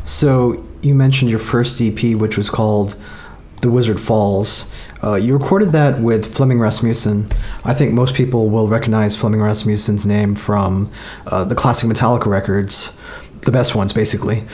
So you mentioned your first EP, which was called The Wizard Falls. You recorded that with Flemming Rasmussen. I think most people will recognize Flemming Rasmussen's name from the classic Metallica records, the best ones, basically.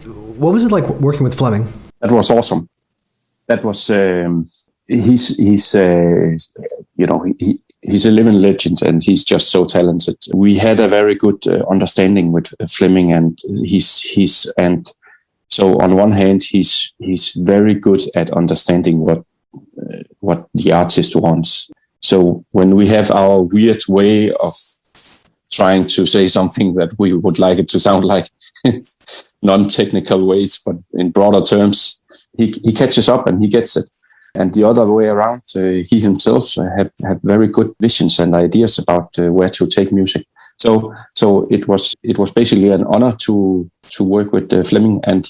What was it like working with Flemming? That was awesome. That was he's a living legend, and he's just so talented. We had a very good understanding with Flemming, and so on one hand, he's very good at understanding what the artist wants. So when we have our weird way of trying to say something that we would like it to sound like, non-technical ways, but in broader terms, he catches up and he gets it. And the other way around, he himself had very good visions and ideas about where to take music. So it was basically an honor to work with Flemming, and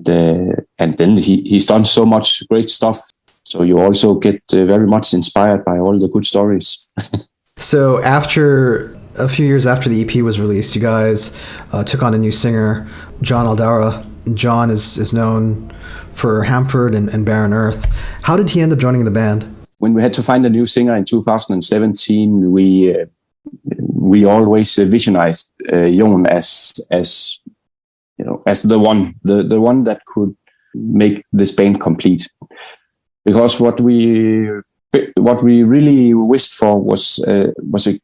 then he's done so much great stuff. So you also get very much inspired by all the good stories. So after a few years after the EP was released, you guys took on a new singer, John Aldara. John is known for Hamford and Barren Earth. How did he end up joining the band? When we had to find a new singer in 2017, we always visionized Iotunn as the one that could make this band complete. Because what we really wished for was a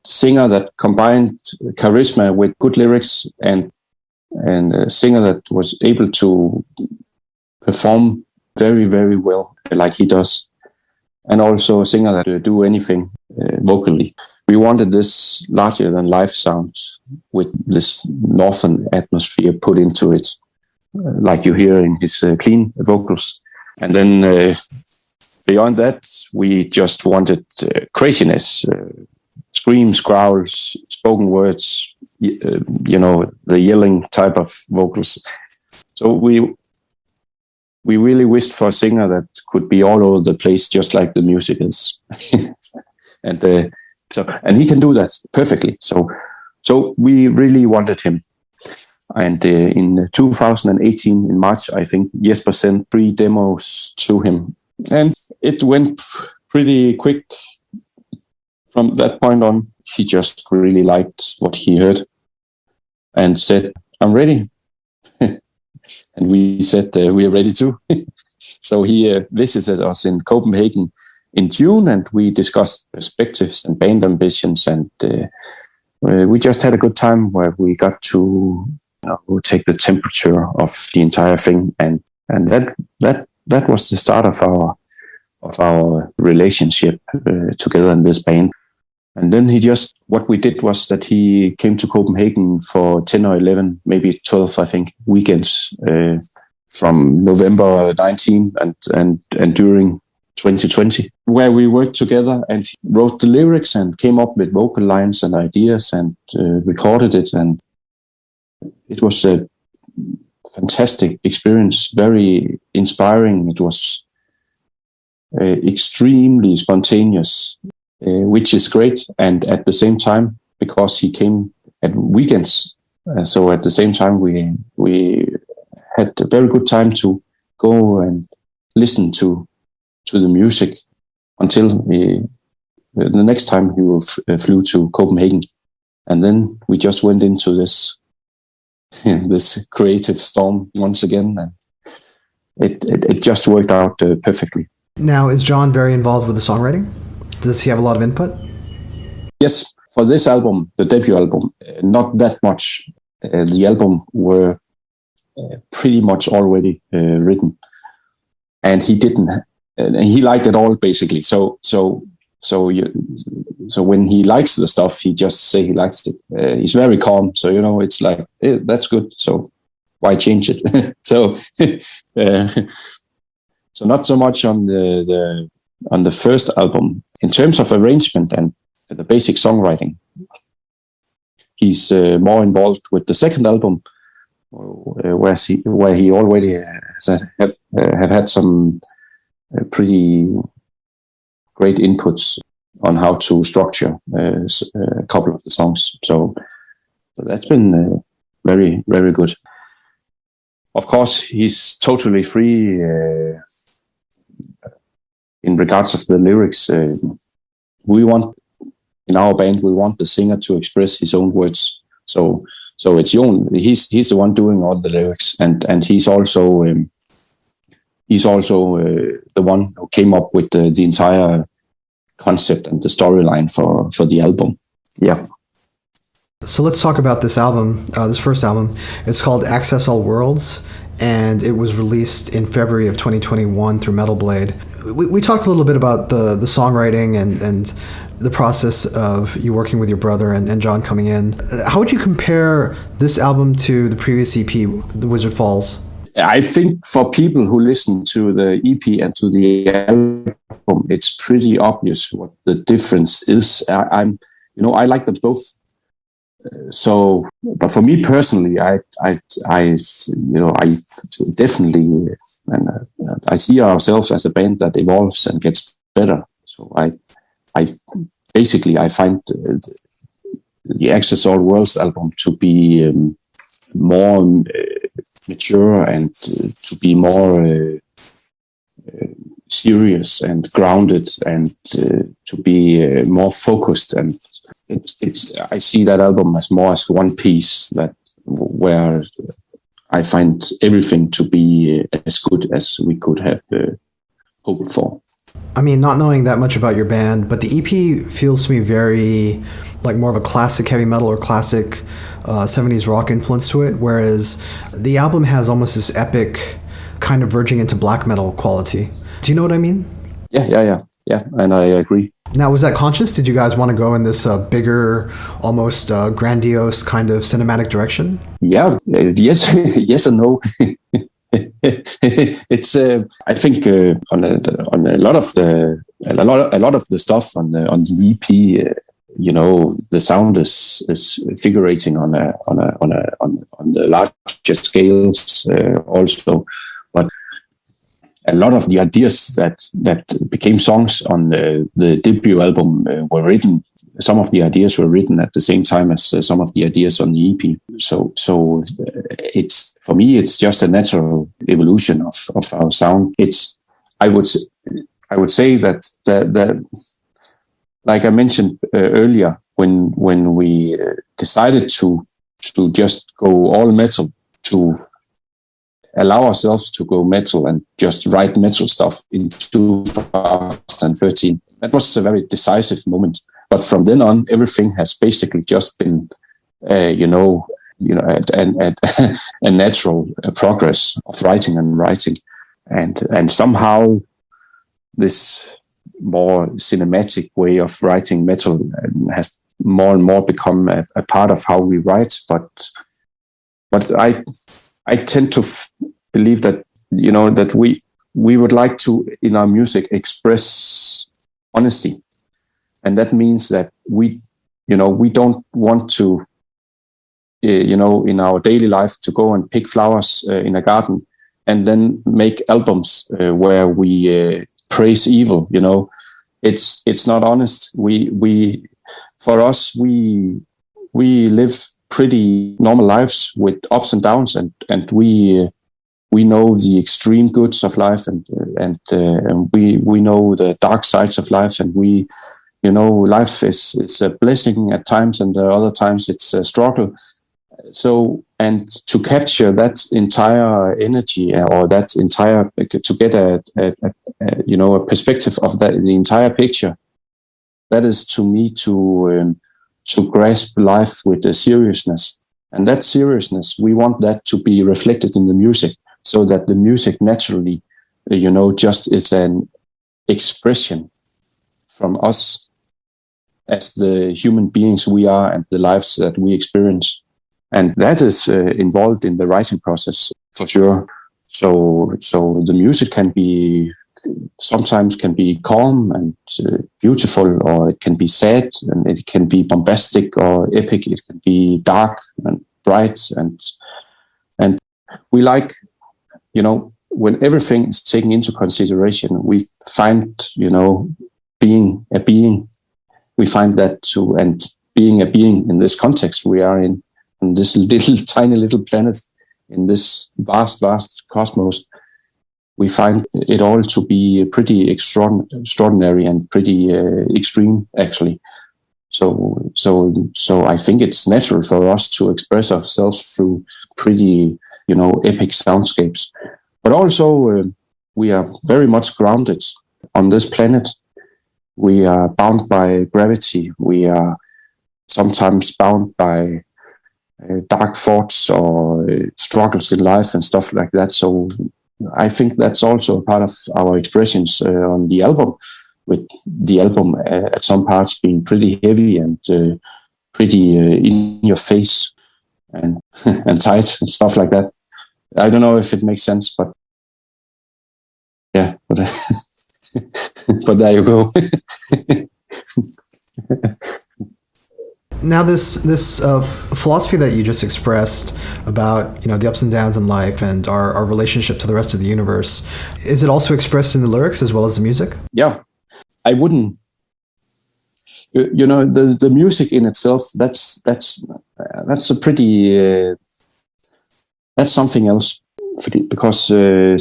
singer that combined charisma with good lyrics, and a singer that was able to perform very, very well like he does, and also a singer that would do anything vocally. We wanted this larger than life sound with this northern atmosphere put into it, like you hear in his clean vocals. And then beyond that, we just wanted craziness, screams, growls, spoken words, the yelling type of vocals. So we really wished for a singer that could be all over the place, just like the music is. And he can do that perfectly. So we really wanted him. And in 2018, in March, I think Jesper sent 3 demos to him. And it went pretty quick. From that point on, he just really liked what he heard and said, "I'm ready." And we said, "We are ready too." So he visited us in Copenhagen in June, and we discussed perspectives and band ambitions, and we just had a good time where we got to take the temperature of the entire thing, and that was the start of our relationship together in this band. And then what we did was that he came to Copenhagen for 10 or 11, maybe 12, I think, weekends from November 19 and during 2020, where we worked together, and he wrote the lyrics and came up with vocal lines and ideas and recorded it. And it was a fantastic experience, very inspiring. It was extremely spontaneous, which is great. And at the same time, because he came at weekends, so at the same time we had a very good time to go and listen to the music until the next time he flew to Copenhagen. And then we just went into this this creative storm once again, and it just worked out perfectly. Now, is John very involved with the songwriting? Does he have a lot of input? Yes, for this album, the debut album, not that much. The album were pretty much already written, and he didn't. And he liked it all, basically. So when he likes the stuff, he just say he likes it. He's very calm, so it's like that's good. So why change it? So not so much on the first album. In terms of arrangement and the basic songwriting, he's more involved with the second album, where he already have had some pretty great inputs on how to structure a couple of the songs. So that's been very, very good. of course, he's totally free in regards of the lyrics. We want in our band, we want the singer to express his own words. So it's Jon. He's the one doing all the lyrics, and he's also the one who came up with the entire concept and the storyline for the album. Yeah. So let's talk about this album, this first album. It's called Access All Worlds, and it was released in February of 2021 through Metal Blade. We talked a little bit about the songwriting and the process of you working with your brother and John coming in. How would you compare this album to the previous EP, The Wizard Falls? I think for people who listen to the EP and to the album, it's pretty obvious what the difference is. I like them both. But for me personally, I definitely, and I see ourselves as a band that evolves and gets better. So I find the Access All Worlds album to be more mature and to be more serious and grounded and to be more focused. And I see that album as more as one piece where I find everything to be as good as we could have hoped for. I mean, not knowing that much about your band, but the EP feels to me very like more of a classic heavy metal or classic 70s rock influence to it, whereas the album has almost this epic kind of verging into black metal quality. Do you know what I mean? Yeah, and I agree. Now, was that conscious? Did you guys want to go in this bigger, almost grandiose kind of cinematic direction? Yeah, yes, yes and no. It's I think on a lot of the stuff on the EP, the sound is figurating on the larger scales also, but a lot of the ideas that became songs on the debut album were written. Some of the ideas were written at the same time as some of the ideas on the EP. So it's, for me, it's just a natural evolution of our sound. I would say that the like I mentioned earlier, when we decided to just go all metal, to allow ourselves to go metal and just write metal stuff in 2013, that was a very decisive moment. But from then on, everything has basically just been, a natural progress of writing, and somehow this more cinematic way of writing metal has more and more become a part of how we write. But I tend to believe that that we would like to, in our music, express honesty. And that means that we don't want to, in our daily life, to go and pick flowers in a garden and then make albums where we praise evil. It's not honest. For us, we live pretty normal lives with ups and downs, and we know the extreme goods of life, and we know the dark sides of life, and life is a blessing at times, and other times it's a struggle. So, and to capture that entire energy, or that entire, to get a perspective of that, the entire picture, that is to me to grasp life with a seriousness. And that seriousness, we want that to be reflected in the music, so that the music naturally, just is an expression from us as the human beings we are and the lives that we experience. And that is involved in the writing process, for sure. So the music sometimes can be calm and beautiful, or it can be sad, and it can be bombastic or epic. It can be dark and bright, and we like, when everything is taken into consideration, we find, being a being. We find that too, and being a being in this context we are in this tiny little planet, in this vast cosmos, we find it all to be pretty extraordinary and pretty extreme, actually. So I think it's natural for us to express ourselves through pretty, epic soundscapes. But also, we are very much grounded on this planet. We are bound by gravity. We are sometimes bound by dark thoughts or struggles in life and stuff like that. So I think that's also a part of our expressions on the album, with the album at some parts being pretty heavy and pretty in your face and and tight and stuff like that. I don't know if it makes sense, but yeah, but, but there you go. Now, this philosophy that you just expressed about the ups and downs in life and our relationship to the rest of the universe, is it also expressed in the lyrics as well as the music? Yeah, I wouldn't. The music in itself, that's a pretty that's something else, because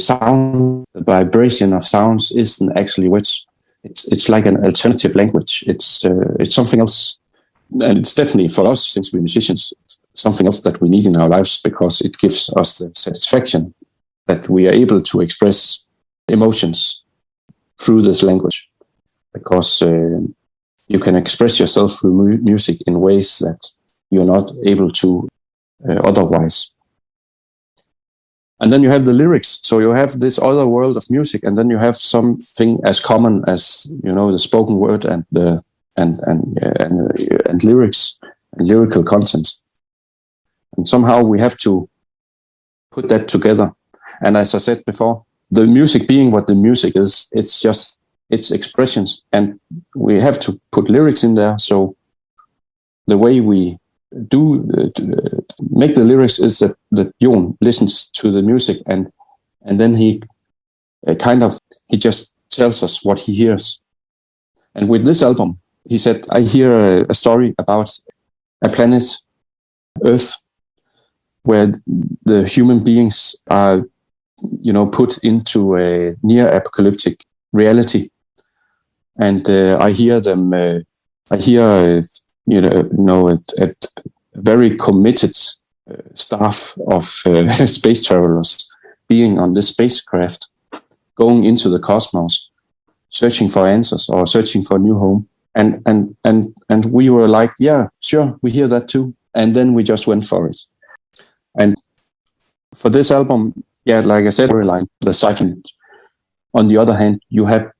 sound, the vibration of sounds isn't actually words. It's like an alternative language. It's something else. And it's definitely, for us, since we're musicians, something else that we need in our lives, because it gives us the satisfaction that we are able to express emotions through this language. Because you can express yourself through music in ways that you're not able to otherwise. And then you have the lyrics. So you have this other world of music, and then you have something as common as the spoken word and the and lyrics and lyrical content. And somehow we have to put that together. And as I said before, the music being what the music is, it's expressions, and we have to put lyrics in there. So the way we do make the lyrics is that Jon listens to the music, and then he just tells us what he hears. And with this album, he said, I hear a story about a planet, Earth, where the human beings are, put into a near-apocalyptic reality. And I hear them, a very committed staff of space travelers being on this spacecraft, going into the cosmos, searching for answers or searching for a new home. And we were like, yeah, sure, we hear that too. And then we just went for it. And for this album, yeah, like I said, storyline, the siphon. On the other hand, you have,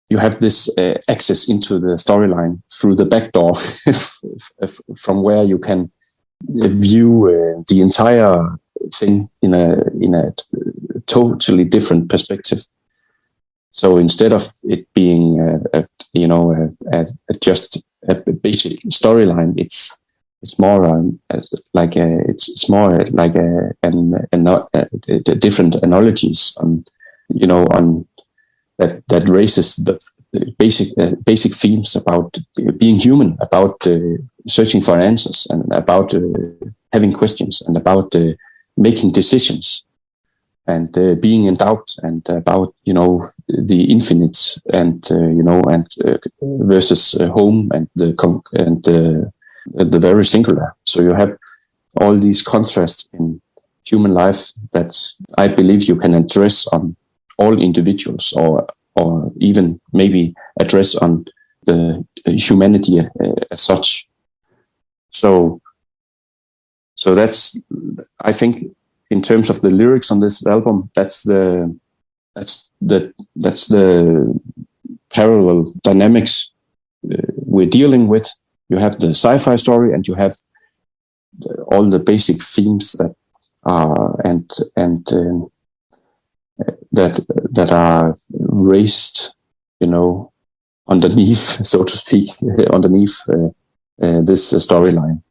you have this access into the storyline through the back door, from where you can view the entire thing in a totally different perspective. So instead of it being just a basic storyline, it's more like different analogies on that raises the basic themes about being human, about searching for answers, and about having questions, and about making decisions, and being in doubt, and about the infinite, and versus home, and the very singular. So you have all these contrasts in human life that I believe you can address on all individuals, or even maybe address on the humanity as such. So that's, I think, in terms of the lyrics on this album, that's the parallel dynamics we're dealing with. You have the sci-fi story, and you have all the basic themes that are that are raised, underneath, so to speak, underneath this storyline.